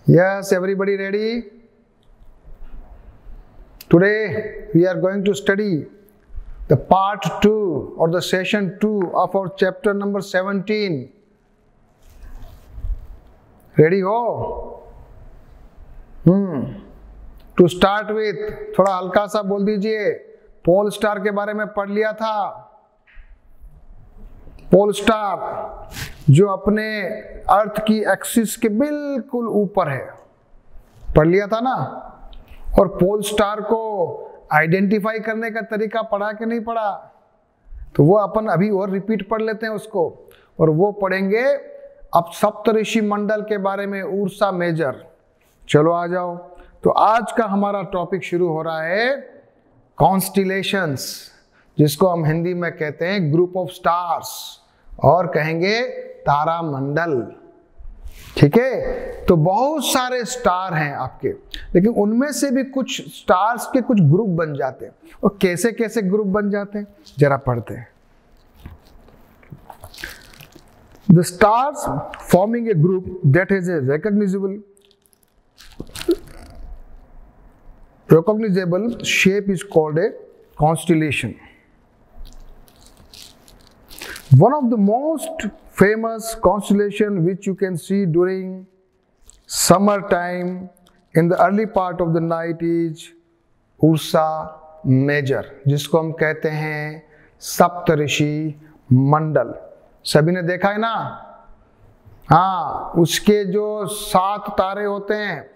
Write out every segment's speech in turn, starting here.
Yes, everybody ready? Today we are going to study the part 2 or the session 2 of our chapter number 17. Ready हो? To start with, थोड़ा हल्का सा बोल दीजिए। Pole star के बारे में पढ़ लिया था। पोल स्टार जो अपने अर्थ की एक्सिस के बिल्कुल ऊपर है, पढ़ लिया था ना। और पोल स्टार को आइडेंटिफाई करने का तरीका पढ़ा कि नहीं पढ़ा? तो वो अपन अभी और रिपीट पढ़ लेते हैं उसको, और वो पढ़ेंगे अब सप्तऋषि मंडल के बारे में, उर्सा मेजर। चलो आ जाओ। तो आज का हमारा टॉपिक शुरू हो रहा है कॉन्स्टिलेशंस, जिसको हम हिंदी में कहते हैं ग्रुप ऑफ स्टार्स, और कहेंगे तारा मंडल। ठीक है, तो बहुत सारे स्टार हैं आपके, लेकिन उनमें से भी कुछ स्टार्स के कुछ ग्रुप बन जाते हैं। और कैसे कैसे ग्रुप बन जाते हैं जरा पढ़ते हैं। The stars forming a group that has a recognizable shape is called a constellation. One of the most famous constellation which you can see during summertime in the early part of the night is Ursa Major, जिसको हम कहते हैं सप्तऋषि मंडल। सभी ने देखा है ना? हाँ, उसके जो 7 तारे होते हैं,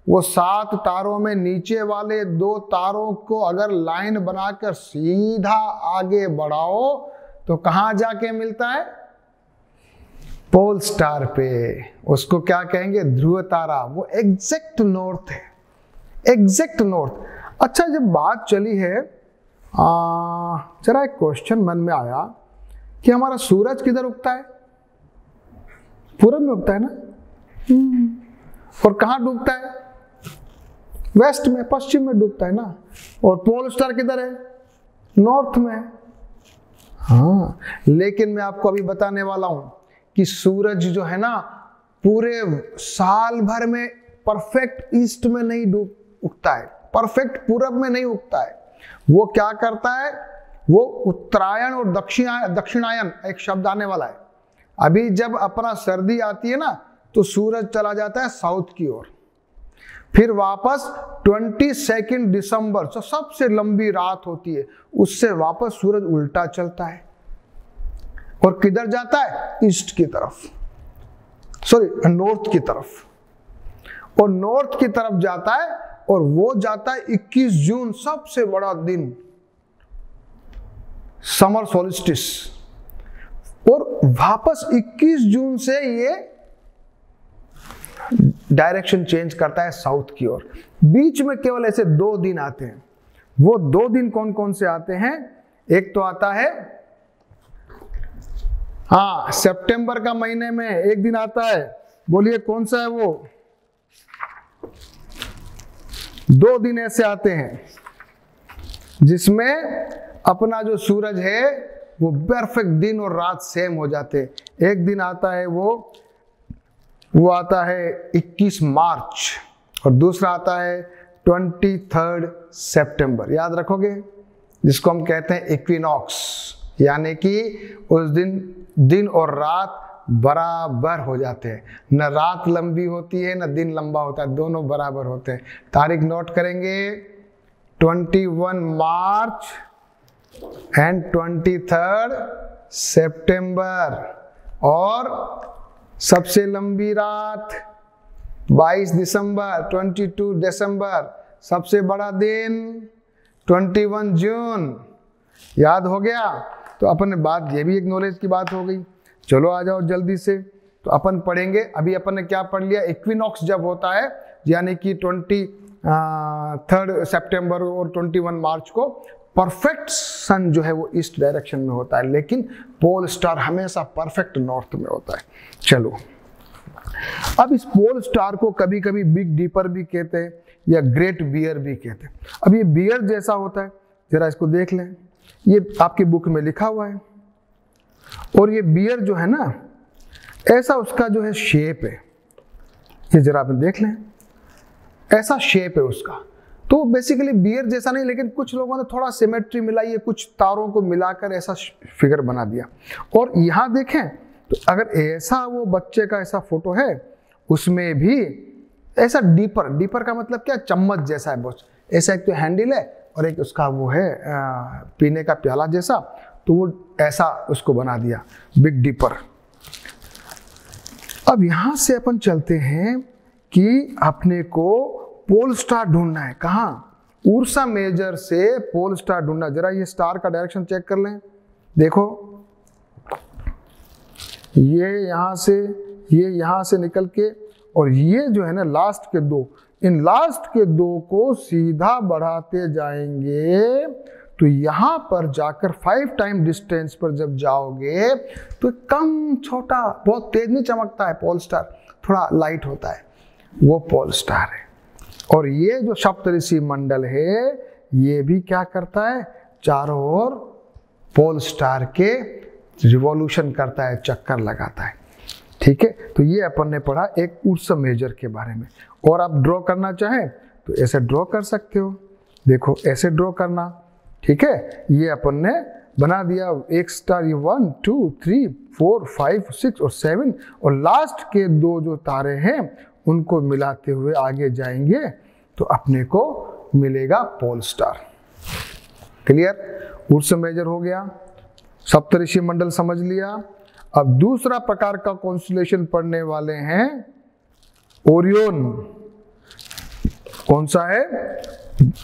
वो 7 तारों में नीचे वाले 2 तारों को अगर लाइन बनाकर सीधा आगे बढ़ाओ तो कहां जाके मिलता है? पोल स्टार पे। उसको क्या कहेंगे? ध्रुव तारा। वो एग्जैक्ट नॉर्थ है, एग्जैक्ट नॉर्थ। अच्छा, जब बात चली है, जरा एक क्वेश्चन मन में आया कि हमारा सूरज किधर उगता है? पूरब में उगता है ना? और कहां डूबता है? वेस्ट में, पश्चिम में डूबता है ना। और पोल स्टार किधर है? नॉर्थ में। हाँ, लेकिन मैं आपको अभी बताने वाला हूं कि सूरज जो है ना, पूरे साल भर में परफेक्ट ईस्ट में नहीं उगता है, परफेक्ट पूरब में नहीं उगता है। वो क्या करता है? वो उत्तरायण और दक्षिणायन, एक शब्द आने वाला है। अभी जब अपना सर्दी आती है ना, तो सूरज चला जाता है साउथ की ओर। फिर वापस 22 दिसंबर, जो सबसे लंबी रात होती है, उससे वापस सूरज उल्टा चलता है और किधर जाता है? ईस्ट की तरफ, सॉरी नॉर्थ की तरफ। और नॉर्थ की तरफ जाता है, और वो जाता है 21 जून, सबसे बड़ा दिन, समर सोलिस्टिस। और वापस 21 जून से ये डायरेक्शन चेंज करता है साउथ की ओर। बीच में केवल ऐसे 2 दिन आते हैं। वो 2 दिन कौन कौन से आते हैं? एक तो आता है, हाँ, सितंबर का महीने में एक दिन आता है। बोलिए कौन सा है वो? 2 दिन ऐसे आते हैं जिसमें अपना जो सूरज है वो परफेक्ट दिन और रात सेम हो जाते हैं। एक दिन आता है वो आता है 21 मार्च, और दूसरा आता है 23 सितंबर। याद रखोगे? जिसको हम कहते हैं इक्विनॉक्स, यानी कि उस दिन और रात बराबर हो जाते हैं। न रात लंबी होती है न दिन लंबा होता है, दोनों बराबर होते हैं। तारीख नोट करेंगे, 21 मार्च एंड 23 सितंबर। और सबसे लंबी रात 22 दिसंबर, 22 दिसंबर। सबसे बड़ा दिन 21 जून। याद हो गया? तो अपन ने बात, ये भी एक नॉलेज की बात हो गई। चलो आ जाओ जल्दी से। तो अपन पढ़ेंगे, अभी अपन ने क्या पढ़ लिया? इक्विनॉक्स जब होता है, यानी कि 23 सितंबर और 21 मार्च को परफेक्ट सन जो है वो ईस्ट डायरेक्शन में होता है, लेकिन पोल स्टार हमेशा परफेक्ट नॉर्थ में होता है। चलो, अब इस पोल स्टार को कभी कभी बिग डीपर भी कहते हैं या ग्रेट बियर भी कहते हैं। अब ये बियर जैसा होता है, जरा इसको देख लें, ये आपकी बुक में लिखा हुआ है। और ये बियर जो है ना, ऐसा उसका जो है शेप है। ये जरा आप देख लें, ऐसा शेप है उसका। तो बेसिकली बियर जैसा नहीं, लेकिन कुछ लोगों ने थोड़ा सिमेट्री मिलाई है, कुछ तारों को मिलाकर ऐसा फिगर बना दिया। और यहाँ देखें तो अगर ऐसा वो बच्चे का ऐसा फोटो है, उसमें भी ऐसा डीपर का मतलब क्या, चम्मच जैसा है बस, ऐसा एक तो हैंडल है और एक उसका वो है पीने का प्याला जैसा, तो वो ऐसा उसको बना दिया, बिग डीपर। अब यहां से अपन चलते हैं कि अपने को पोल स्टार ढूंढना है। कहाँ? उर्सा मेजर से पोल स्टार ढूंढना। जरा ये स्टार का डायरेक्शन चेक कर लें, देखो ये यहां से निकल के, और ये जो है ना लास्ट के दो, इन लास्ट के दो को सीधा बढ़ाते जाएंगे तो यहां पर जाकर 5 टाइम डिस्टेंस पर जब जाओगे तो कम छोटा, बहुत तेज नहीं चमकता है पोल स्टार, थोड़ा लाइट होता है, वो पोल स्टार है। और ये जो सप्तऋषि मंडल है ये भी क्या करता है, चारों ओर पोल स्टार के रिवॉल्यूशन करता है, चक्कर लगाता है। ठीक है, तो ये अपन ने पढ़ा एक उर्सा मेजर के बारे में। और आप ड्रॉ करना चाहें तो ऐसे ड्रॉ कर सकते हो, देखो ऐसे ड्रॉ करना। ठीक है, ये अपन ने बना दिया एक स्टार, ये 1 2 3 4 5 6 और 7, और लास्ट के दो जो तारे हैं उनको मिलाते हुए आगे जाएंगे तो अपने को मिलेगा pole star. Clear? Ursa Major हो गया, सप्तऋषि मंडल समझ लिया। अब दूसरा प्रकार का कॉन्स्टेलेशन पढ़ने वाले हैं ओरियन। कौन सा है?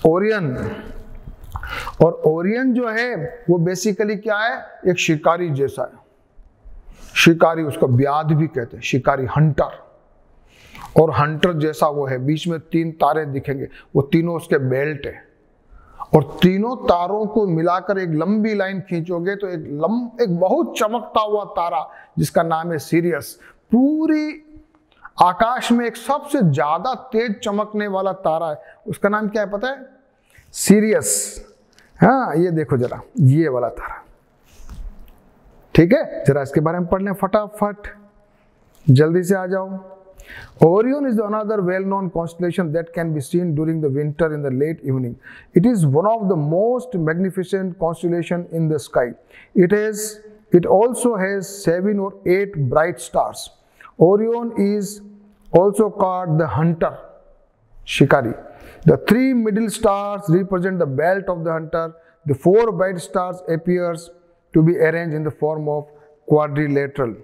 ओरियन। और ओरियन जो है वो बेसिकली क्या है, एक शिकारी जैसा है, शिकारी, उसको व्याध भी कहते हैं, शिकारी, हंटर। और हंटर जैसा वो है, बीच में 3 तारे दिखेंगे, वो तीनों उसके बेल्ट है, और तीनों तारों को मिलाकर एक लंबी लाइन खींचोगे तो एक बहुत चमकता हुआ तारा जिसका नाम है सीरियस, पूरी आकाश में एक सबसे ज्यादा तेज चमकने वाला तारा है, उसका नाम क्या है पता है? सीरियस। हाँ, ये देखो जरा, ये वाला तारा। ठीक है, जरा इसके बारे में पढ़ लें फटाफट, जल्दी से आ जाओ। Orion is another well-known constellation that can be seen during the winter in the late evening. It is one of the most magnificent constellation in the sky. It also has 7 or 8 bright stars. Orion is also called the hunter, shikari. The 3 middle stars represent the belt of the hunter. The 4 bright stars appears to be arranged in the form of quadrilateral.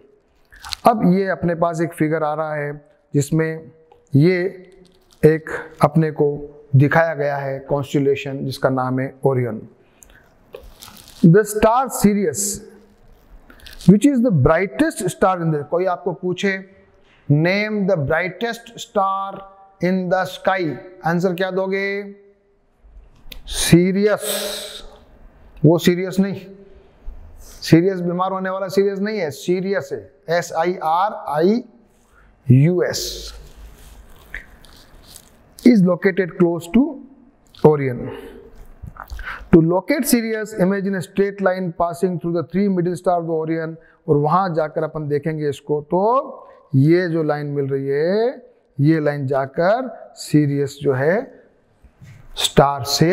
अब ये अपने पास एक figure आ रहा है जिसमें ये एक अपने को दिखाया गया है कॉन्स्टेलेशन जिसका नाम है Orion. The star serious which is the brightest star in the, कोई आपको पूछे name the brightest star in the sky, answer क्या दोगे? सीरियस। वो सीरियस नहीं, सीरियस बीमार होने वाला सीरियस नहीं है, सीरियस है, SIRIUS, is located close to Orion. To locate Sirius, imagine a straight line passing through the 3 middle stars of Orion, और वहां जाकर अपन देखेंगे इसको तो ये जो लाइन मिल रही है ये लाइन जाकर सीरियस जो है स्टार से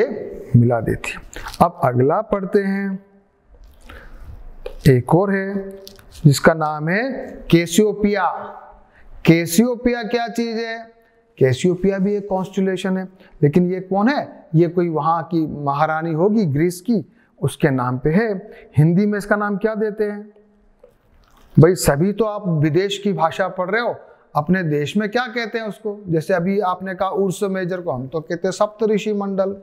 मिला देती है। अब अगला पढ़ते हैं, एक और है जिसका नाम है कैसियोपिया। कैसियोपिया क्या चीज है? कैसियोपिया भी एक कॉन्स्टेलेशन है, लेकिन ये कौन है? ये कोई वहां की महारानी होगी ग्रीस की, उसके नाम पे है। हिंदी में इसका नाम क्या देते हैं? भाई सभी तो आप विदेश की भाषा पढ़ रहे हो, अपने देश में क्या कहते हैं उसको? जैसे अभी आपने कहा उर्सा मेजर को हम तो कहते हैं सप्तऋषि मंडल,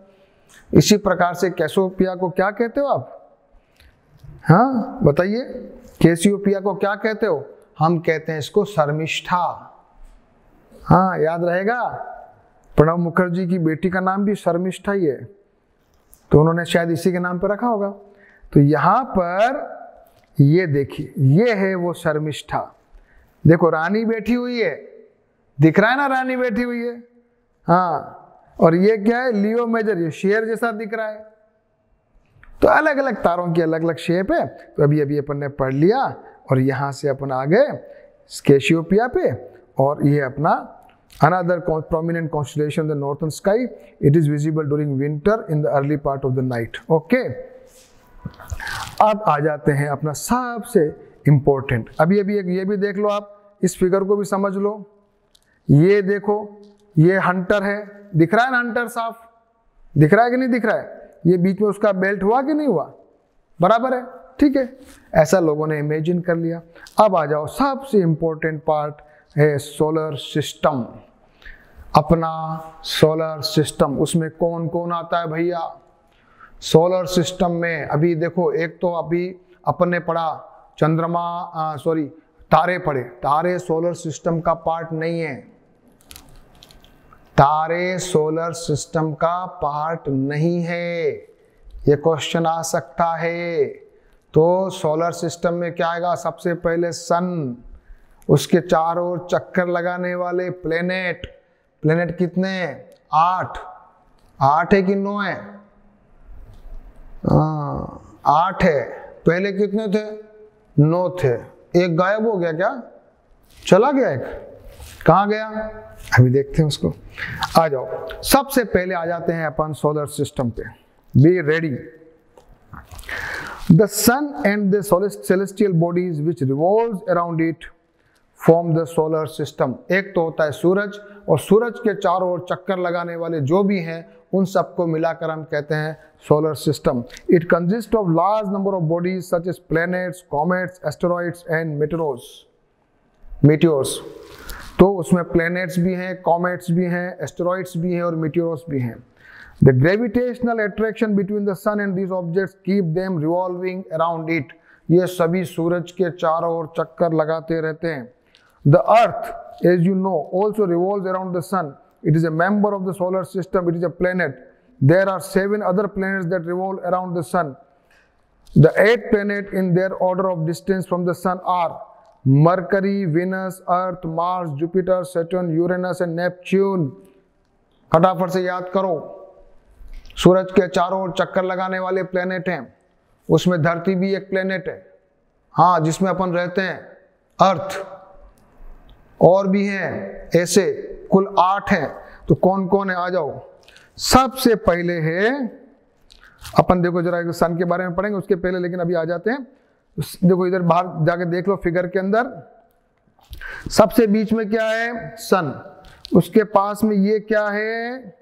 इसी प्रकार से कैसियोपिया को क्या कहते हो आप? हाँ बताइए, कैसियोपिया को क्या कहते हो? हम कहते हैं इसको शर्मिष्ठा। हाँ याद रहेगा, प्रणब मुखर्जी की बेटी का नाम भी शर्मिष्ठा ही है, तो उन्होंने शायद इसी के नाम पर रखा होगा। तो यहाँ पर ये देखिए, ये है वो शर्मिष्ठा। देखो रानी बैठी हुई है, दिख रहा है ना, रानी बैठी हुई है। हाँ, और ये क्या है? लियो मेजर, ये शेर जैसा दिख रहा है। तो अलग अलग तारों की अलग अलग शेप है। तो अभी अपन ने पढ़ लिया, और यहाँ से अपन आ गए कैसियोपिया पे, और ये अपना Another prominent constellation in the northern sky. It is visible during winter in the early part of the night. Okay. अब आ जाते हैं अपना सबसे इंपॉर्टेंट, अभी एक ये भी देख लो, आप इस फिगर को भी समझ लो। ये देखो, ये हंटर है, दिख रहा है ना हंटर साफ, दिख रहा है कि नहीं दिख रहा है? ये बीच में उसका बेल्ट हुआ कि नहीं हुआ? बराबर है, ठीक है। ऐसा लोगों ने इमेजिन कर लिया। अब आ जाओ, सबसे इंपॉर्टेंट पार्ट है सोलर सिस्टम। अपना सोलर सिस्टम, उसमें कौन कौन आता है भैया? सोलर सिस्टम में अभी देखो, एक तो अभी अपन ने पढ़ा चंद्रमा, सॉरी तारे पढ़े। तारे सोलर सिस्टम का पार्ट नहीं है, तारे सोलर सिस्टम का पार्ट नहीं है, ये क्वेश्चन आ सकता है। तो सोलर सिस्टम में क्या आएगा? सबसे पहले सन, उसके चारों ओर चक्कर लगाने वाले प्लेनेट। प्लेनेट कितने हैं? 8। 8 है कि 9 है? 8 है। पहले कितने थे? 9 थे। एक गायब हो गया क्या? चला गया एक, कहाँ गया? अभी देखते हैं उसको। आ जाओ, सबसे पहले आ जाते हैं अपन सोलर सिस्टम पे। Be ready. The sun and the celestial bodies which revolves around it form the solar system. एक तो होता है सूरज, और सूरज के चारों ओर चक्कर लगाने वाले जो भी हैं उन सबको मिलाकर हम कहते हैं solar system. It consists of large number of bodies such as planets, comets, asteroids and meteors. तो उसमें प्लैनेट्स भी हैं, कॉमेट्स भी हैं, एस्टेरॉइड्स भी हैं और मीटियोर्स भी हैं। The gravitational attraction between the sun and these objects keep them revolving around it. ये सभी सूरज के चारों ओर चक्कर लगाते रहते हैं। The earth, as you know, also revolves around the sun. It is a member of the solar system. It is a planet. There are 7 other planets that revolve around the sun. The 8 planets in their order of distance from the sun are Mercury, Venus, Earth, Mars, Jupiter, Saturn, Uranus and Neptune. फटाफट से याद करो, सूरज के चारों ओर चक्कर लगाने वाले planet हैं, उसमें धरती भी एक प्लेनेट है, हाँ, जिसमें अपन रहते हैं, अर्थ, और भी हैं ऐसे, कुल 8 हैं। तो कौन कौन है? आ जाओ। सबसे पहले है, अपन देखो जरा सन के बारे में पढ़ेंगे उसके पहले, लेकिन अभी आ जाते हैं। देखो इधर बाहर जाके देख लो फिगर के अंदर, सबसे बीच में क्या है? सन। उसके पास में ये क्या है?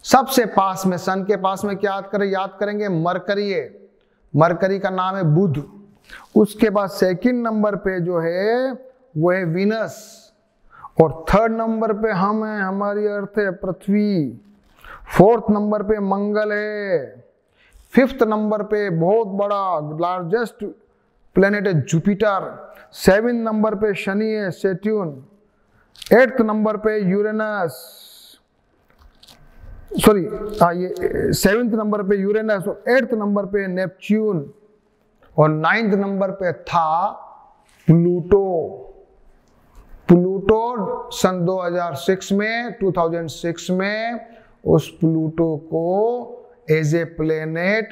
सबसे पास में, सन के पास में क्या याद करेंगे? मरकरी है। मरकरी का नाम है बुध। उसके बाद सेकंड नंबर पे जो है वो है वीनस, और थर्ड नंबर पे हम हैं, हमारी अर्थ है पृथ्वी। फोर्थ नंबर पे मंगल है। फिफ्थ नंबर पे बहुत बड़ा लार्जेस्ट प्लेनेट है जुपिटर। 7 नंबर पे शनि है, सैटर्न। 8th नंबर पे यूरेनस, सॉरी ये 7th नंबर पे यूरेनस, और 8th नंबर पे नेपच्यून, और 9th नंबर पे था प्लूटो। प्लूटो सन 2006 में उस प्लूटो को एज ए प्लेनेट,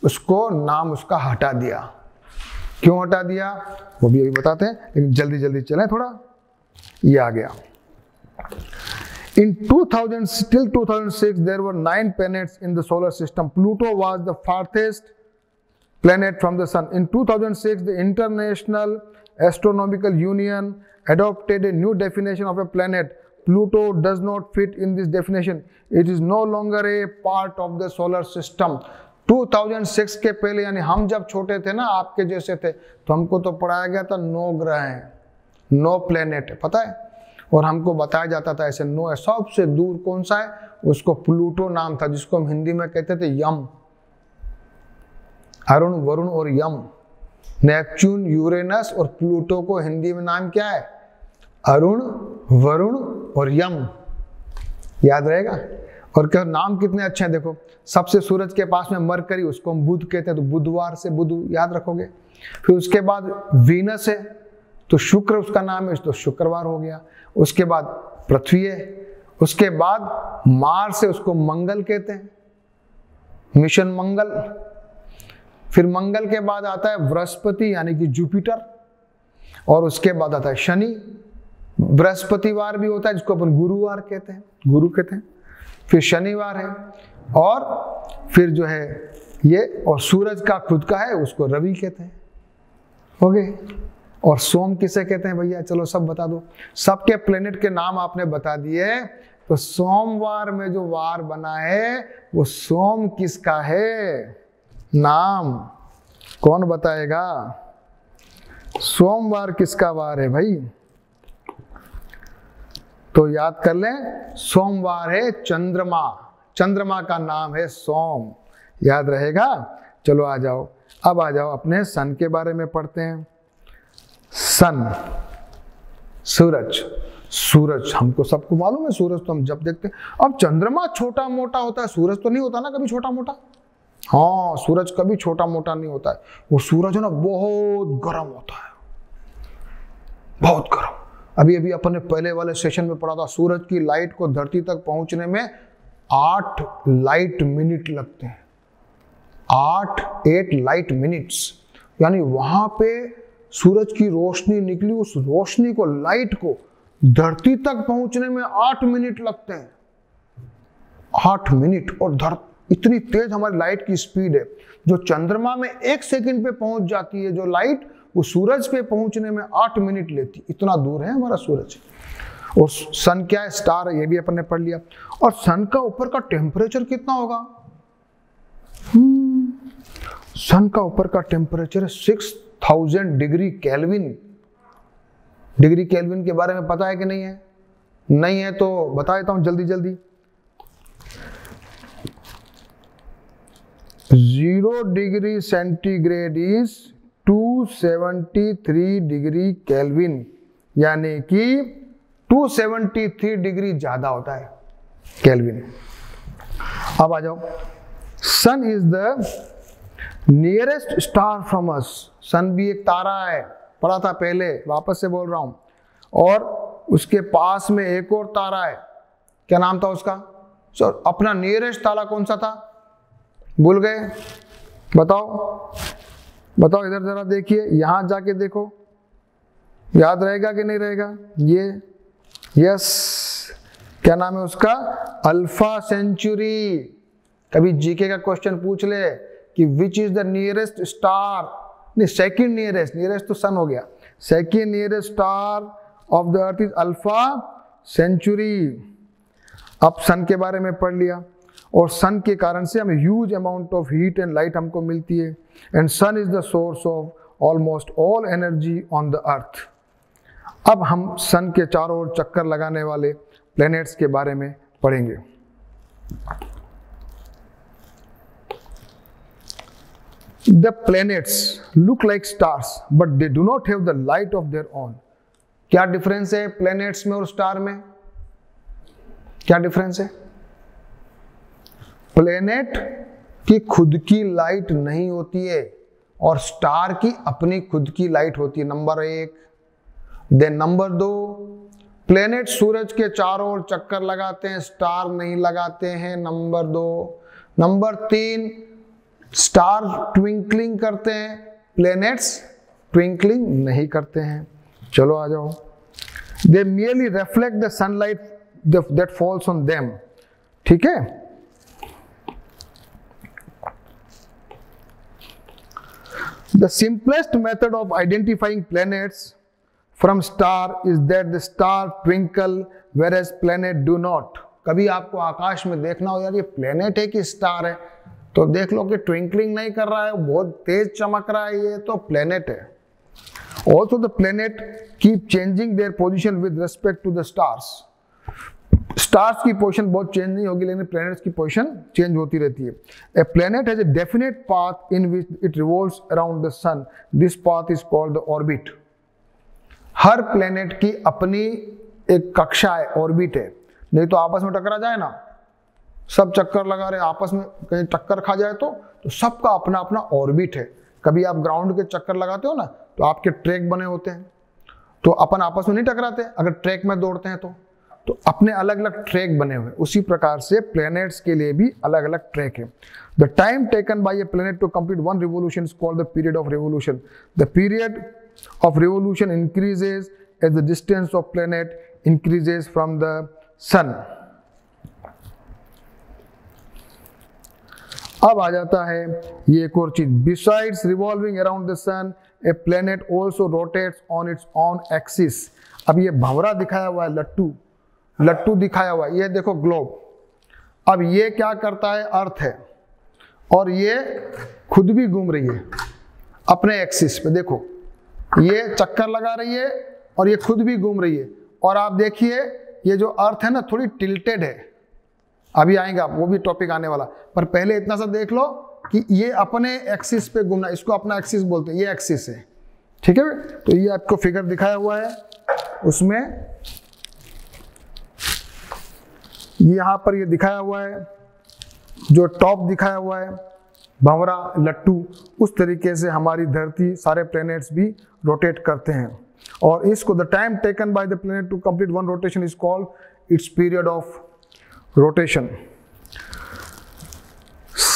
उसको नाम उसका हटा दिया। क्यों हटा दिया वो भी अभी बताते हैं, लेकिन जल्दी जल्दी चलें थोड़ा। ये आ गया। In 2000 till 2006 there were 9 planets in the solar system. Pluto was the farthest planet from the sun. In 2006 the International Astronomical Union adopted a new definition of a planet. Pluto does not fit in this definition. It is no longer a part of the solar system. 2006 के पहले, यानी हम जब छोटे थे ना, आपके जैसे थे, तो हमको तो पढ़ाया गया था 9 ग्रह हैं, 9 प्लेनेट है, पता है। और हमको बताया जाता था ऐसे 9 है। सबसे दूर कौन सा है? उसको प्लूटो नाम था, जिसको हम हिंदी में कहते थे यम। अरुण, वरुण और यम। नेपच्यून, यूरेनस और प्लूटो को हिंदी में नाम क्या है? अरुण, वरुण और यम। याद रहेगा। और क्या नाम कितने अच्छे हैं देखो। सबसे सूरज के पास में मरकरी, उसको हम बुध कहते हैं, तो बुधवार से बुध याद रखोगे। फिर उसके बाद वीनस है, तो शुक्र उसका नाम है, तो शुक्रवार हो गया। उसके बाद पृथ्वी है, उसके बाद मार्स है, उसको मंगल कहते हैं, मिशन मंगल। फिर मंगल के बाद आता है बृहस्पति यानी कि जुपिटर, और उसके बाद आता है शनि, बृहस्पतिवार भी होता है जिसको अपन गुरुवार कहते हैं, गुरु कहते हैं। फिर शनिवार है, और फिर जो है ये, और सूरज का खुद का है उसको रवि कहते हैं। हो गए। और सोम किसे कहते हैं भैया? चलो सब बता दो। सबके प्लेनेट के नाम आपने बता दिए, तो सोमवार में जो वार बना है वो सोम किसका है? नाम कौन बताएगा? सोमवार किसका वार है भाई? तो याद कर लें, सोमवार है चंद्रमा, चंद्रमा का नाम है सोम, याद रहेगा। चलो आ जाओ, अब आ जाओ अपने सन के बारे में पढ़ते हैं। सन, सूरज, सूरज हमको सबको मालूम है, सूरज तो हम जब देखते हैं। अब चंद्रमा छोटा मोटा होता है, सूरज तो नहीं होता ना कभी छोटा मोटा। हाँ, सूरज कभी छोटा मोटा नहीं होता है। वो सूरज है ना बहुत गर्म होता है, बहुत गर्म। अभी अभी अपन ने पहले वाले सेशन में पढ़ा था, सूरज की लाइट को धरती तक पहुंचने में 8 लाइट मिनट लगते हैं। 8 लाइट मिनट्स, यानी वहां पे सूरज की रोशनी निकली, उस रोशनी को, लाइट को धरती तक पहुंचने में 8 मिनट लगते हैं। 8 मिनट। और इतनी तेज हमारी लाइट की स्पीड है, जो चंद्रमा में 1 सेकंड पे पहुंच जाती है जो लाइट, वो सूरज पे पहुंचने में 8 मिनट लेती। इतना दूर है हमारा सूरज। और सन क्या है? स्टार है, ये भी अपन ने पढ़ लिया। और सन का ऊपर का टेम्परेचर कितना होगा? सन का ऊपर का टेम्परेचर है 6000 डिग्री केल्विन। डिग्री केल्विन के बारे में पता है कि नहीं है? नहीं है तो बता देता हूं जल्दी जल्दी। 0 degree centigrade is 273 degree kelvin, यानी कि 273 डिग्री ज्यादा होता है केल्विन। अब आ जाओ, sun is the nearest star from us. Sun भी एक तारा है, पढ़ा था पहले, वापस से बोल रहा हूं। और उसके पास में एक और तारा है, क्या नाम था उसका? सर अपना नियरेस्ट तारा कौन सा था? भूल गए? बताओ बताओ, इधर जरा देखिए, यहां जाके देखो, याद रहेगा कि नहीं रहेगा? ये, यस, क्या नाम है उसका? Alpha Centauri. कभी जीके का क्वेश्चन पूछ ले कि which is the nearest star, नहीं सेकंड नियरेस्ट, नियरेस्ट तो सन हो गया, second nearest star of the earth is Alpha Centauri. अब सन के बारे में पढ़ लिया, और सन के कारण से हमें huge amount of heat and light हमको मिलती है। And sun is the source of almost all energy on the earth. अब हम सन के चारों ओर चक्कर लगाने वाले प्लैनेट्स के बारे में पढ़ेंगे। The planets look like stars, but they do not have the light of their own. क्या डिफरेंस है प्लैनेट्स में और स्टार में? क्या डिफरेंस है? प्लैनेट की खुद की लाइट नहीं होती है, और स्टार की अपनी खुद की लाइट होती है, नंबर 1। देन नंबर 2, प्लैनेट सूरज के चारों ओर चक्कर लगाते हैं, स्टार नहीं लगाते हैं, नंबर 2। नंबर 3, स्टार ट्विंकलिंग करते हैं, प्लैनेट्स ट्विंकलिंग नहीं करते हैं। चलो आ जाओ। दे merely reflect the sunlight that falls on them. ठीक है। The simplest method of identifying planets from star is that the star twinkle whereas planet do not। कभी आपको आकाश में देखना हो यार ये प्लैनेट है कि स्टार है, तो देख लो कि ट्विंकलिंग नहीं कर रहा है, बहुत तेज चमक रहा है, ये तो प्लैनेट है। Also the planet keep changing their position with respect to the stars. Stars की पोजीशन बहुत चेंज नहीं होगी, लेकिन प्लैनेट्स की पोजीशन चेंज होती रहती है। A planet has a definite path in which it revolves around the sun. This path is called the orbit. हर प्लैनेट की अपनी एक कक्षा है, ऑर्बिट है। नहीं तो आपस में टकरा जाए ना, सब चक्कर लगा रहे आपस में, कहीं टक्कर खा जाए तो सबका अपना अपना ऑर्बिट है। कभी आप ग्राउंड के चक्कर लगाते हो ना, तो आपके ट्रैक बने होते हैं, तो अपन आपस में नहीं टकराते अगर ट्रैक में दौड़ते हैं तो अपने अलग अलग ट्रैक बने हुए। उसी प्रकार से प्लैनेट्स के लिए भी अलग अलग ट्रैक है। The time taken by a planet to complete one revolution is called the period of revolution. The period of revolution increases as the distance of planet increases from the sun. अब आ जाता है ये एक और चीज, besides revolving around the sun, a planet also rotates on its own axis. अब ये भंवरा दिखाया हुआ है, लट्टू दिखाया हुआ है, ये देखो ग्लोब। अब ये क्या करता है, अर्थ है, और ये खुद भी घूम रही है अपने एक्सिस पे। देखो ये चक्कर लगा रही है और ये खुद भी घूम रही है। और आप देखिए ये जो अर्थ है ना थोड़ी टिल्टेड है, अभी आएगा वो भी टॉपिक आने वाला, पर पहले इतना सा देख लो कि ये अपने एक्सिस पे घूमना, इसको अपना एक्सिस बोलते हैं, ये एक्सिस है, ठीक है। तो ये आपको फिगर दिखाया हुआ है, उसमें यहां पर ये दिखाया हुआ है, जो टॉप दिखाया हुआ है भंवरा लट्टू, उस तरीके से हमारी धरती, सारे प्लैनेट्स भी रोटेट करते हैं। और इसको the time taken by the planet to complete one rotation is called its period of rotation.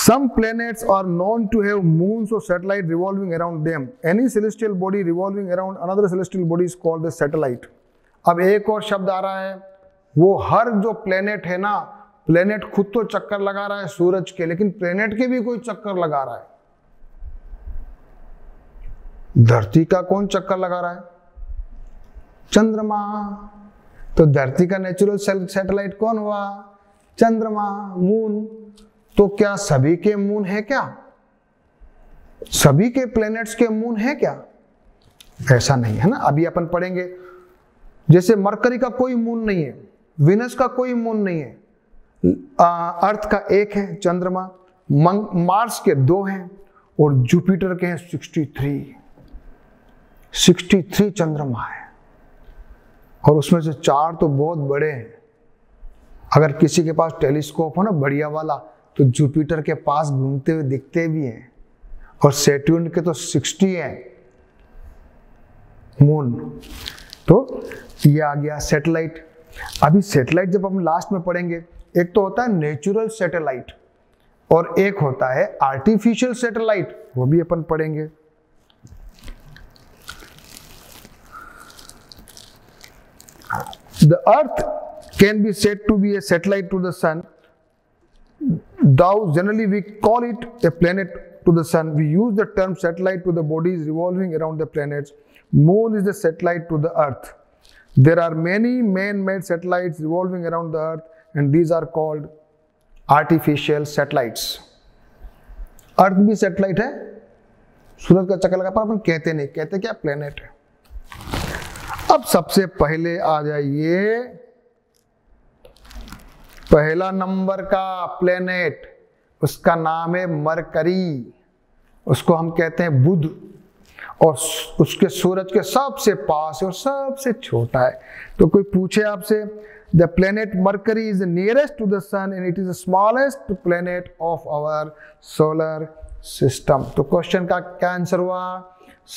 Some planets are known to have moons or satellites revolving around them. Any celestial body revolving around another celestial body is called a satellite. अब एक और शब्द आ रहा है, वो हर जो planet है ना, प्लेनेट खुद तो चक्कर लगा रहा है सूरज के, लेकिन प्लेनेट के भी कोई चक्कर लगा रहा है। धरती का कौन चक्कर लगा रहा है? चंद्रमा। तो धरती का नेचुरल सैटेलाइट कौन हुआ? चंद्रमा, मून। तो क्या सभी के मून है क्या? सभी के प्लैनेट्स के मून है क्या? ऐसा नहीं है ना। अभी अपन पढ़ेंगे, जैसे मरकरी का कोई मून नहीं है, विनस का कोई मून नहीं है, अर्थ का एक है चंद्रमा, मार्स के 2 हैं और जुपिटर के हैं 63 चंद्रमा है, और उसमें से 4 तो बहुत बड़े हैं। अगर किसी के पास टेलीस्कोप हो ना बढ़िया वाला, तो जुपिटर के पास घूमते हुए दिखते भी हैं, और सैटर्न के तो 60 हैं मून। तो ये आ गया सैटेलाइट। अभी सैटेलाइट जब हम लास्ट में पढ़ेंगे, एक तो होता है नेचुरल सैटेलाइट और एक होता है आर्टिफिशियल सैटेलाइट, वो भी अपन पढ़ेंगे। The Earth can be said to be a satellite to the sun. Though generally we call it a planet to the sun, we use the term satellite to the bodies revolving around the planets. Moon is the satellite to the Earth. There are many man-made satellites revolving around the Earth, and these are called artificial satellites. अर्थ भी satellite है, सूरज का चक्कर लगा, पर अपन कहते नहीं, कहते क्या प्लेनेट है। अब सबसे पहले आ जाइए पहला नंबर का प्लेनेट, उसका नाम है मरकरी, उसको हम कहते हैं बुध, और उसके सूरज के सबसे पास है और सबसे छोटा है। तो कोई पूछे आपसे, the planet Mercury is nearest to the sun and it is the smallest planet of our solar system. तो क्वेश्चन का क्या आंसर हुआ?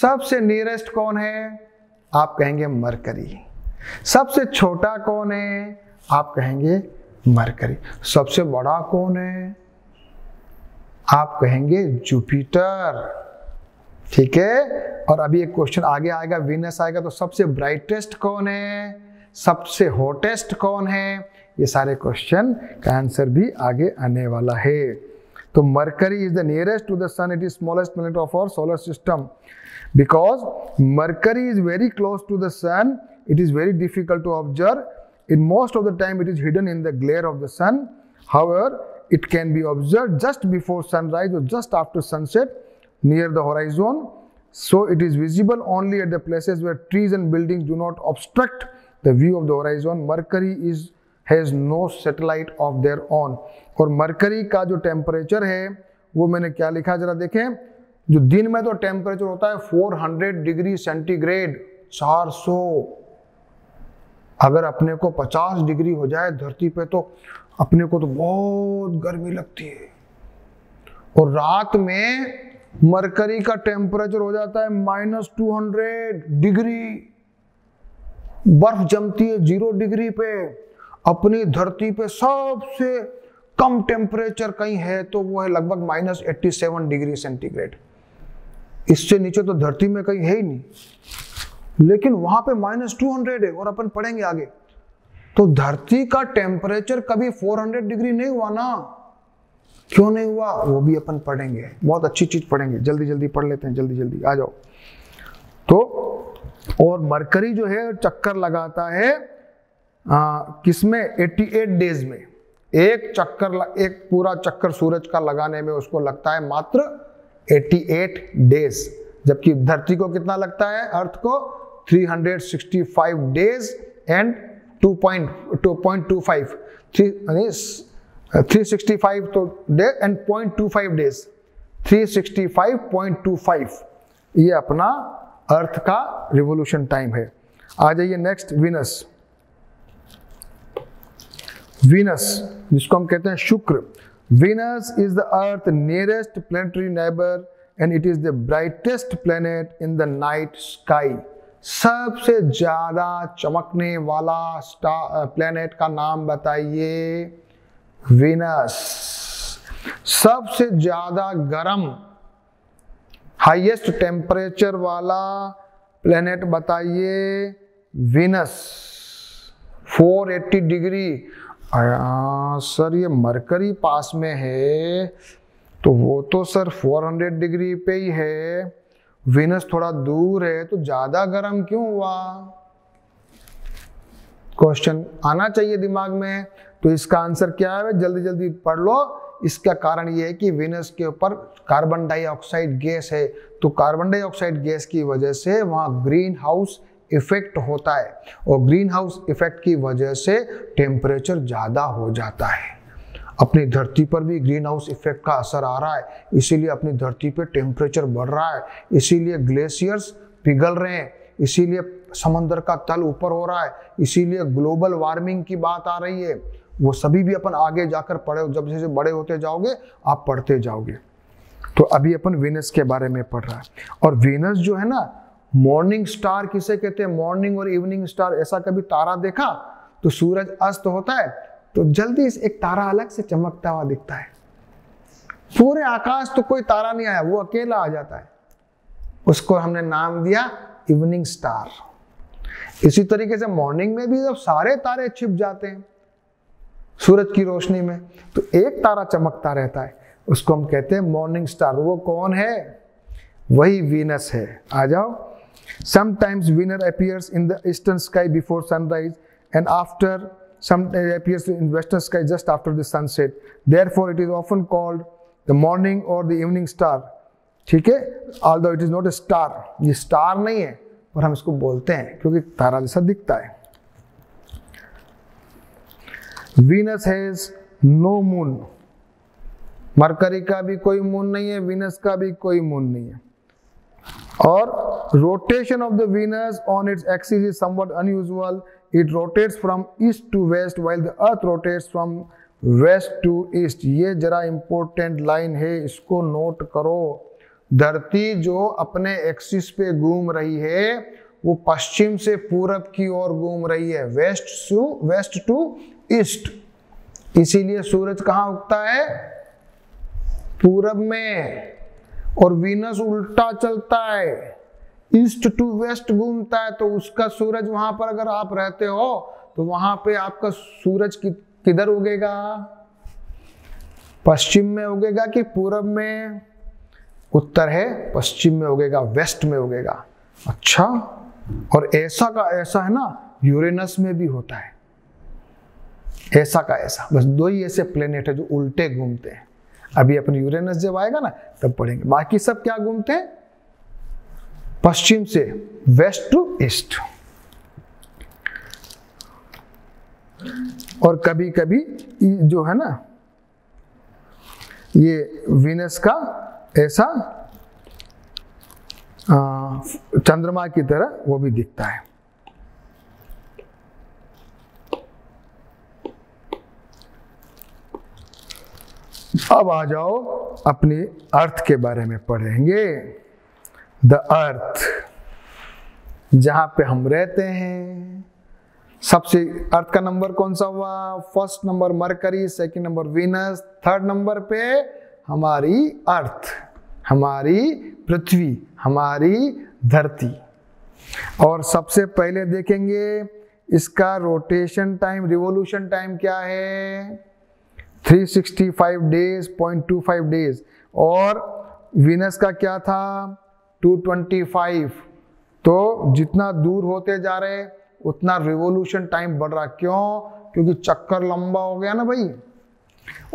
सबसे नियरेस्ट कौन है? आप कहेंगे मरकरी। सबसे छोटा कौन है? आप कहेंगे मरकरी। सबसे बड़ा कौन है? आप कहेंगे जुपिटर, ठीक है। और अभी एक क्वेश्चन आगे आएगा, वीनस आएगा, तो सबसे ब्राइटेस्ट कौन है? सबसे हॉटेस्ट कौन है? ये सारे क्वेश्चन का आंसर भी आगे आने वाला है। तो Mercury is the nearest to the sun, it is smallest planet of our solar system. Because Mercury is very close to the sun, it is very difficult to observe. In most of the time, it is hidden in the glare of the sun. However, it can be observed just before sunrise or just after sunset near the horizon. So, it is visible only at the places where trees and buildings do not obstruct the view of the horizon. Mercury has no satellite of their own. और Mercury का जो temperature है, वो मैंने क्या लिखा जरा देखें। जो दिन में तो टेम्परेचर होता है 400 डिग्री सेंटीग्रेड, 400। अगर अपने को 50 डिग्री हो जाए धरती पे, तो अपने को तो बहुत गर्मी लगती है। और रात में मरकरी का टेम्परेचर हो जाता है -200 डिग्री, बर्फ जमती है 0 डिग्री पे। अपनी धरती पे सबसे कम टेम्परेचर कहीं है तो वो है लगभग -87 डिग्री सेंटीग्रेड। इससे नीचे तो धरती में कहीं है ही नहीं। लेकिन वहां पे -200 है और अपन पढ़ेंगे आगे। तो धरती का टेम्परेचर कभी 400 डिग्री नहीं हुआ ना, क्यों नहीं हुआ वो भी अपन पढ़ेंगे, बहुत अच्छी चीज पढ़ेंगे। जल्दी जल्दी पढ़ लेते हैं, जल्दी जल्दी आ जाओ। तो और मरकरी जो है चक्कर लगाता है किसमें, 88 डेज में। एक पूरा चक्कर सूरज का लगाने में उसको लगता है मात्र 88 डेज, जबकि धरती को कितना लगता है, अर्थ को 365 डेज एंड 2.25 365 तो डे एंड 0.25 डेज, 365.25 ये अपना अर्थ का रिवोल्यूशन टाइम है। आ जाइए नेक्स्ट, वीनस। वीनस जिसको हम कहते हैं शुक्र। Venus is the earth nearest planetary neighbour and it is the brightest planet in the night sky. सबसे ज्यादा चमकने वाला स्टार प्लैनेट का नाम बताइए, वीनस। सबसे ज्यादा गर्म, हाईएस्ट टेम्परेचर वाला प्लैनेट बताइए, वीनस, 480 डिग्री। सर ये मरकरी पास में है तो वो तो सर 400 डिग्री पे ही है, वीनस थोड़ा दूर है तो ज्यादा गर्म क्यों हुआ? क्वेश्चन आना चाहिए दिमाग में। तो इसका आंसर क्या है, जल्दी जल्दी पढ़ लो। इसका कारण ये है कि वीनस के ऊपर कार्बन डाइऑक्साइड गैस है, तो कार्बन डाइऑक्साइड गैस की वजह से वहाँ ग्रीन हाउस इफेक्ट होता है और ग्रीन हाउस इफेक्ट की वजह से टेम्परेचर ज़्यादा हो जाता है। अपनी धरती पर भी ग्रीन हाउस इफेक्ट का असर आ रहा है, इसीलिए अपनी धरती पे टेम्परेचर बढ़ रहा है, इसीलिए ग्लेशियर्स पिघल रहे हैं, इसीलिए समंदर का तल ऊपर हो रहा है, इसीलिए ग्लोबल वार्मिंग की बात आ रही है। वो सभी भी अपन आगे जाकर पढ़े, जब जैसे बड़े होते जाओगे आप पढ़ते जाओगे। तो अभी अपन वीनस के बारे में पढ़ रहा है। और वीनस जो है ना, मॉर्निंग स्टार किसे कहते हैं, मॉर्निंग और इवनिंग स्टार। ऐसा कभी तारा देखा? तो सूरज अस्त होता है तो जल्दी से एक तारा अलग से चमकता हुआ दिखता है, पूरे आकाश तो कोई तारा नहीं आया, वो अकेला आ जाता है, उसको हमने नाम दिया इवनिंग स्टार। इसी तरीके से मॉर्निंग में भी जब सारे तारे छिप जाते हैं सूरज की रोशनी में तो एक तारा चमकता रहता है, उसको हम कहते हैं मॉर्निंग स्टार। वो कौन है? वही वीनस है। आ जाओ। Sometimes Venus appears in the eastern sky before sunrise and appears in western sky just after the sunset. Therefore, it is often called the morning or the evening star. ठीक है? Although it is not a star. ये star नहीं है पर हम इसको बोलते हैं क्योंकि तारा जैसा दिखता है। Venus has no moon. Mercury का भी कोई मून नहीं है, वीनस का भी कोई मून नहीं है। और rotation of the Venus on its axis is somewhat unusual. It rotates from east to west while the Earth rotates from west to east. ये जरा important line है, इसको नोट करो। धरती जो अपने एक्सिस पे घूम रही है वो पश्चिम से पूरब की ओर घूम रही है, वेस्ट टू ईस्ट। इसीलिए सूरज कहाँ उगता है? पूरब में। और वीनस उल्टा चलता है, ईस्ट टू वेस्ट घूमता है, तो उसका सूरज वहां पर अगर आप रहते हो तो वहां पे आपका सूरज किधर उगेगा? पश्चिम में उगेगा कि पूरब में? उत्तर है पश्चिम में उगेगा, वेस्ट में उगेगा। अच्छा, और ऐसा का ऐसा है ना, यूरेनस में भी होता है ऐसा का ऐसा। बस दो ही ऐसे प्लेनेट है जो उल्टे घूमते हैं। अभी अपन यूरेनस जब आएगा ना तब पढ़ेंगे। बाकी सब क्या घूमते हैं? पश्चिम से वेस्ट टू ईस्ट। और कभी कभी जो है ना ये वीनस का ऐसा चंद्रमा की तरह वो भी दिखता है। अब आ जाओ अपनी अर्थ के बारे में पढ़ेंगे। द अर्थ, जहां पे हम रहते हैं। सबसे अर्थ का नंबर कौन सा हुआ? First number mercury, second number Venus, third number पे हमारी अर्थ, हमारी पृथ्वी, हमारी धरती। और सबसे पहले देखेंगे इसका रोटेशन टाइम, रिवॉल्यूशन टाइम क्या है, 365 डेज 0.25 डेज। और वीनस का क्या था, 225। तो जितना दूर होते जा रहे उतना रिवॉल्यूशन टाइम बढ़ रहा। क्यों? क्योंकि चक्कर लंबा हो गया ना भाई।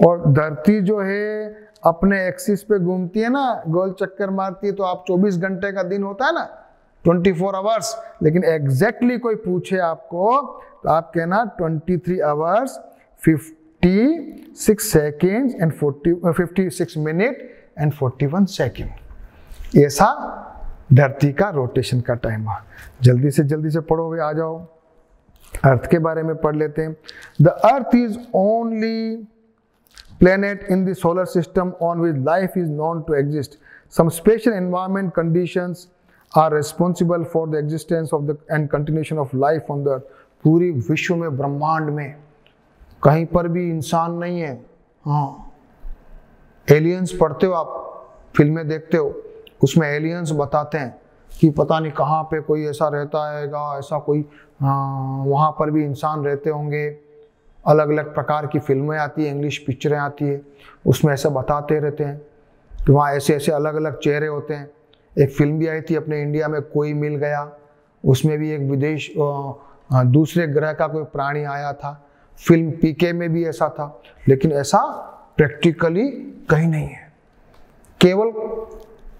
और धरती जो है अपने एक्सिस पे घूमती है ना, गोल चक्कर मारती है, तो आप 24 घंटे का दिन होता है ना, 24 आवर्स। लेकिन एग्जैक्टली कोई पूछे आपको तो आप कहना 23 hours 56 second and 56 minute and 41 second. ऐसा धरती का रोटेशन का टाइम है। जल्दी से पढ़ोगे, आ जाओ। अर्थ के बारे में पढ़ लेते हैं। The earth is only planet in the solar system on which life is known to exist. Some special environment conditions are responsible for the existence of the and continuation of life on the earth. पूरी विश्व में, ब्रह्मांड में कहीं पर भी इंसान नहीं है। हाँ, एलियंस पढ़ते हो आप, फिल्में देखते हो, उसमें एलियंस बताते हैं कि पता नहीं कहाँ पे कोई ऐसा रहता हैगा, ऐसा कोई वहाँ पर भी इंसान रहते होंगे। अलग अलग प्रकार की फिल्में आती है, इंग्लिश पिक्चरें आती है, उसमें ऐसे बताते रहते हैं कि वहाँ ऐसे ऐसे अलग अलग चेहरे होते हैं। एक फिल्म भी आई थी अपने इंडिया में, कोई मिल गया, उसमें भी एक विदेश दूसरे ग्रह का कोई प्राणी आया था। फिल्म पीके में भी ऐसा था, लेकिन ऐसा प्रैक्टिकली कहीं नहीं है, केवल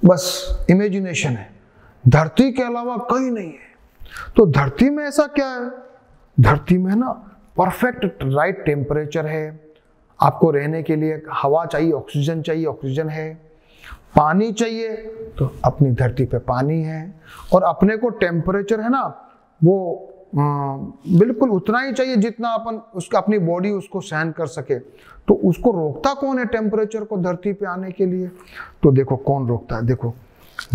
बस इमेजिनेशन है। धरती के अलावा कहीं नहीं है। तो धरती में ऐसा क्या है, धरती में ना परफेक्ट राइट टेम्परेचर है। आपको रहने के लिए हवा चाहिए, ऑक्सीजन चाहिए, ऑक्सीजन है। पानी चाहिए तो अपनी धरती पे पानी है। और अपने को टेम्परेचर है ना, वो बिल्कुल उतना ही चाहिए जितना अपन उसका अपनी बॉडी उसको सहन कर सके। तो उसको रोकता कौन है टेम्परेचर को धरती पे आने के लिए? तो देखो कौन रोकता है। देखो,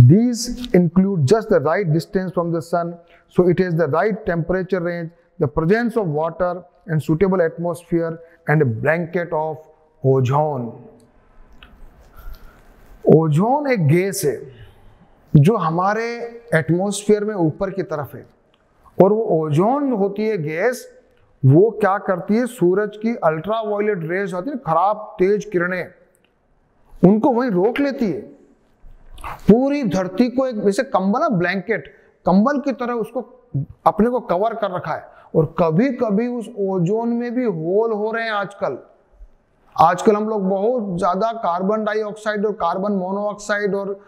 these include just the right distance from the sun, so it is the right temperature range, the presence of water and suitable atmosphere and a blanket of ozone. Ozone एक गैस है जो हमारे एटमॉस्फेयर में ऊपर की तरफ है। और वो ओजोन होती है गैस, वो क्या करती है, सूरज की अल्ट्रावायलेट रेज होती है, खराब तेज किरणें, उनको वहीं रोक लेती है। पूरी धरती को एक जैसे कंबल ना, ब्लैंकेट, कंबल की तरह उसको अपने को कवर कर रखा है। और कभी कभी उस ओजोन में भी होल हो रहे हैं आजकल हम लोग बहुत ज्यादा कार्बन डाइऑक्साइड और कार्बन मोनोऑक्साइड और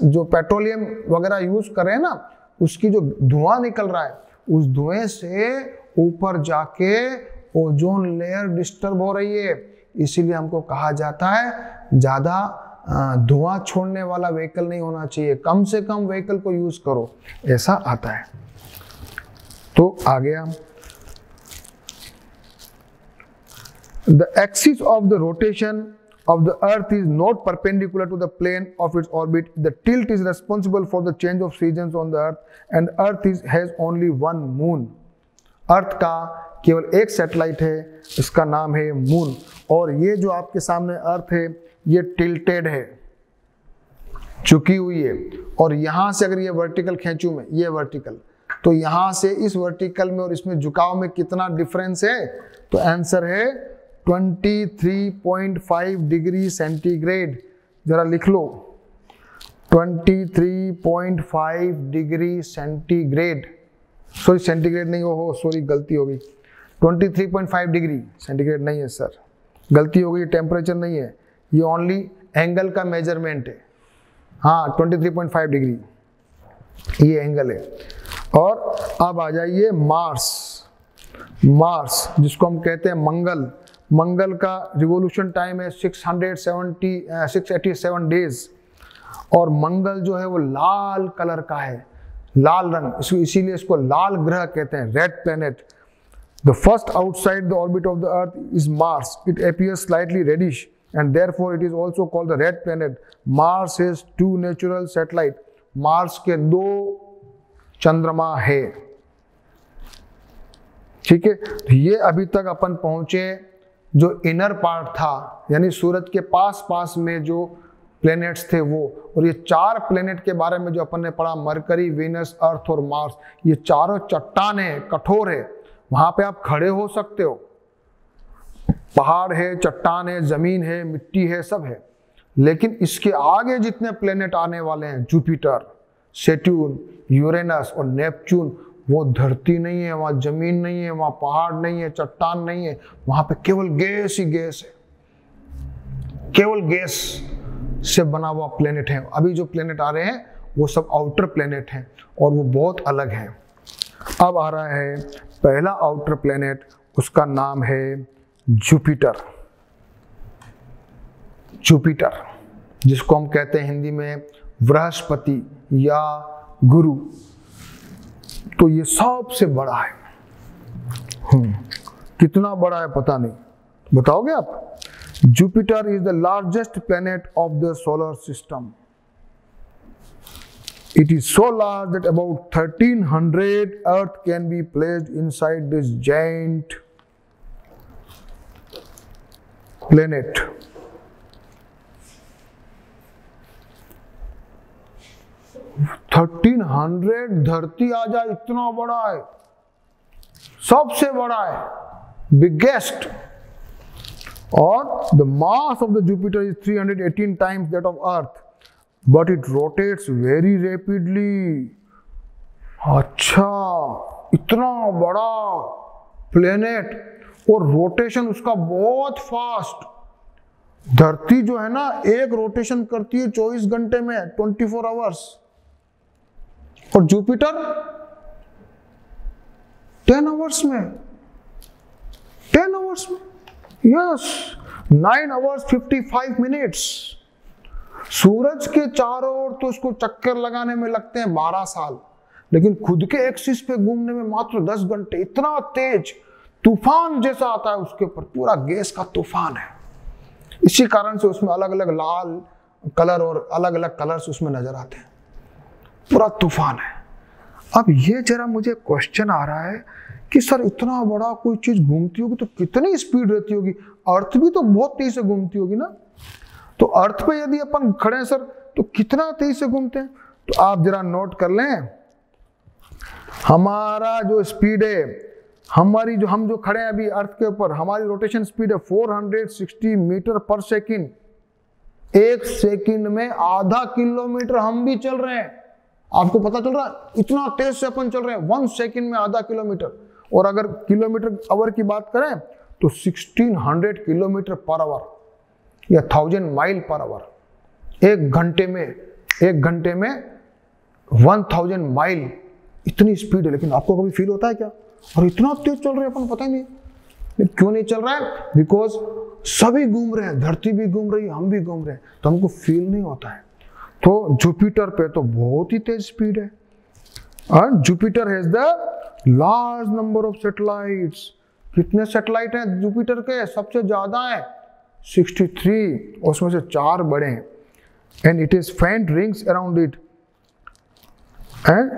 जो पेट्रोलियम वगैरह यूज कर रहे हैं ना, उसकी जो धुआं निकल रहा है, उस धुएं से ऊपर जाके ओजोन लेयर डिस्टर्ब हो रही है। इसीलिए हमको कहा जाता है ज्यादा धुआं छोड़ने वाला व्हीकल नहीं होना चाहिए, कम से कम व्हीकल को यूज करो, ऐसा आता है। तो आ गया, the axis of the rotation of the earth is not perpendicular to the plane of its orbit. The tilt is responsible for the change of seasons on the earth, and earth has only one moon. अर्थ का केवल एक satellite है, इसका नाम है moon. और ये जो आपके सामने अर्थ है, ये टिल्टेड है, झुकी हुई है। और यहां से अगर ये वर्टिकल खींचूं मैं, ये वर्टिकल, तो यहां से इस वर्टिकल में और इसमें झुकाव में कितना डिफरेंस है? तो आंसर है 23.5 डिग्री सेंटीग्रेड। जरा लिख लो, 23.5 डिग्री सेंटीग्रेड, सॉरी सेंटीग्रेड नहीं हो, सॉरी गलती हो गई, 23.5 डिग्री सेंटीग्रेड नहीं है सर, गलती हो गई, टेम्परेचर नहीं है, ये ओनली एंगल का मेजरमेंट है। हाँ, 23.5 डिग्री ये एंगल है। और अब आ जाइए मार्स जिसको हम कहते हैं मंगल का रिवॉल्यूशन टाइम है 687 डेज। और मंगल जो है वो लाल कलर का है, लाल रंग, इसीलिए इसको लाल ग्रह कहते हैं, red planet. The first outside the orbit of the earth is Mars. It appears slightly reddish and therefore it is also called the red planet. Mars has 2 natural satellite. Mars के 2 चंद्रमा है। ठीक है, तो ये अभी तक अपन पहुंचे जो इनर पार्ट था, यानी सूरज के पास में जो प्लेनेट्स थे वो। और ये 4 प्लेनेट के बारे में जो अपन ने पढ़ा, मरकरी, वीनस, अर्थ और मार्स, ये चारों चट्टानें कठोर है, वहां पे आप खड़े हो सकते हो। पहाड़ है, चट्टान है, जमीन है, मिट्टी है, सब है। लेकिन इसके आगे जितने प्लेनेट आने वाले हैं, जुपिटर, सैटर्न, यूरेनस और नेपच्यून, वो धरती नहीं है, वहां जमीन नहीं है, वहां पहाड़ नहीं है, चट्टान नहीं है, वहां पे केवल गैस ही गैस है, केवल गैस से बना हुआ प्लेनेट है। अभी जो प्लेनेट आ रहे हैं वो सब आउटर प्लेनेट हैं और वो बहुत अलग हैं। अब आ रहा है पहला आउटर प्लेनेट, उसका नाम है जुपिटर। जुपिटर, जिसको हम कहते हैं हिंदी में बृहस्पति या गुरु, तो ये सबसे बड़ा है। कितना बड़ा है पता नहीं, बताओगे आप? Jupiter is the largest planet of the solar system. It is so large that about 1300 Earth can be placed inside this giant planet. 1300 धरती आ जाए, इतना बड़ा है, सबसे बड़ा है, बिगेस्ट। और the mass of the Jupiter is 318 times that of Earth, but it rotates very rapidly. अच्छा, इतना बड़ा प्लेनेट और रोटेशन उसका बहुत फास्ट। धरती जो है ना, एक रोटेशन करती है 24 घंटे में, 24 आवर्स, और जुपिटर 10 आवर्स में, 10 आवर्स में, यस, 9 hours 55 minutes। सूरज के चारों ओर तो उसको चक्कर लगाने में लगते हैं 12 साल, लेकिन खुद के एक्सिस पे घूमने में मात्र 10 घंटे। इतना तेज तूफान जैसा आता है उसके ऊपर, पूरा गैस का तूफान है। इसी कारण से उसमें अलग अलग लाल कलर और अलग अलग कलर्स उसमें नजर आते हैं, पूरा तूफान है। अब ये जरा मुझे क्वेश्चन आ रहा है कि सर इतना बड़ा कोई चीज घूमती होगी तो कितनी स्पीड रहती होगी? अर्थ भी तो बहुत तेज से घूमती होगी ना। तो अर्थ पे यदि अपन खड़े हैं सर, तो कितना तेज से घूमते हैं? तो आप जरा नोट कर लें, हमारा जो स्पीड है, हमारी जो हम जो खड़े हैं अभी अर्थ के ऊपर, हमारी रोटेशन स्पीड है 460 मीटर पर सेकेंड। 1 सेकेंड में आधा किलोमीटर हम भी चल रहे हैं। आपको पता चल रहा है? इतना तेज से अपन चल रहे हैं, 1 सेकेंड में आधा किलोमीटर। और अगर किलोमीटर आवर की बात करें तो 1600 किलोमीटर पर आवर या 1000 माइल पर आवर। एक घंटे में 1000 माइल, इतनी स्पीड है। लेकिन आपको कभी फील होता है क्या, और इतना तेज चल रहे हैं अपन? पता ही नहीं क्यों नहीं चल रहा है, बिकॉज सभी घूम रहे हैं, धरती भी घूम रही है, हम भी घूम रहे हैं, तो हमको फील नहीं होता है। तो जुपिटर पे तो बहुत ही तेज स्पीड है। और Jupiter has the large number of satellites. कितने सैटेलाइट हैं जुपिटर के? सबसे ज्यादा है 63, उसमें से 4 बड़े हैं। एंड इट इज फेंट rings around it. And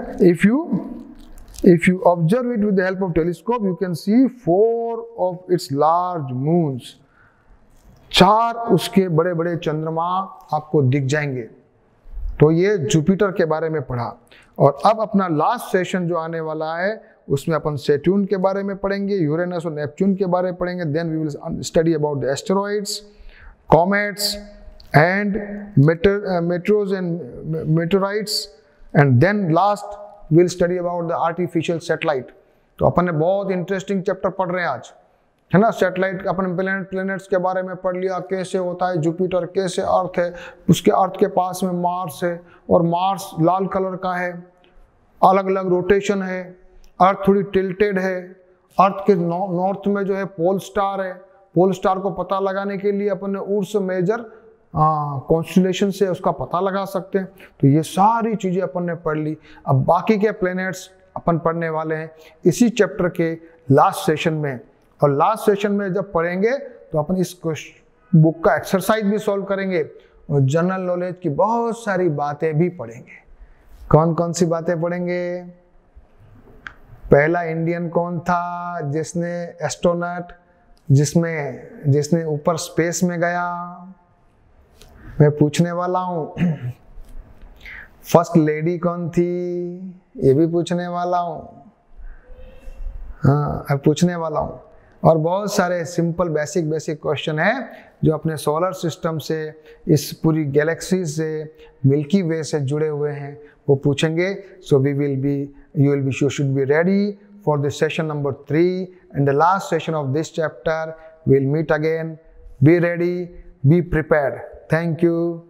if you observe it with the help of telescope, you can see 4 of its large moons. 4 उसके बड़े बड़े चंद्रमा आपको दिख जाएंगे। तो ये जुपिटर के बारे में पढ़ा। और अब अपना लास्ट सेशन जो आने वाला है उसमें अपन सैटर्न के बारे में पढ़ेंगे, यूरेनस और नेपच्यून के बारे में पढ़ेंगे। Then we will study about the asteroids, comets and meteors and meteorites, and then last will study about the artificial satellite. तो अपन ने बहुत इंटरेस्टिंग चैप्टर पढ़ रहे हैं आज, है ना। सैटेलाइट अपन प्लैनेट्स के बारे में पढ़ लिया, कैसे होता है जुपिटर, कैसे अर्थ है, उसके अर्थ के पास में मार्स है और मार्स लाल कलर का है, अलग अलग रोटेशन है, अर्थ थोड़ी टिल्टेड है, अर्थ के नॉर्थ में जो है पोल स्टार है। पोल स्टार को पता लगाने के लिए अपन ने उर्स मेजर कॉन्स्टेलेशन से उसका पता लगा सकते हैं। तो ये सारी चीजें अपन ने पढ़ ली। अब बाकी के प्लैनेट्स अपन पढ़ने वाले हैं इसी चैप्टर के लास्ट सेशन में। और लास्ट सेशन में जब पढ़ेंगे तो अपन इस बुक का एक्सरसाइज भी सॉल्व करेंगे और जनरल नॉलेज की बहुत सारी बातें भी पढ़ेंगे। कौन कौन सी बातें पढ़ेंगे? पहला इंडियन कौन था जिसने एस्ट्रोनॉट जिसने ऊपर स्पेस में गया? मैं पूछने वाला हूँ फर्स्ट लेडी कौन थी, ये भी पूछने वाला हूँ। हाँ, अब पूछने वाला हूँ। और बहुत सारे सिंपल बेसिक क्वेश्चन है जो अपने सोलर सिस्टम से, इस पूरी गैलेक्सी से, मिल्की वे से जुड़े हुए हैं, वो पूछेंगे। सो you should be ready for the session number 3 and the last session of this chapter. We'll meet again. Be ready, be prepared. Thank you.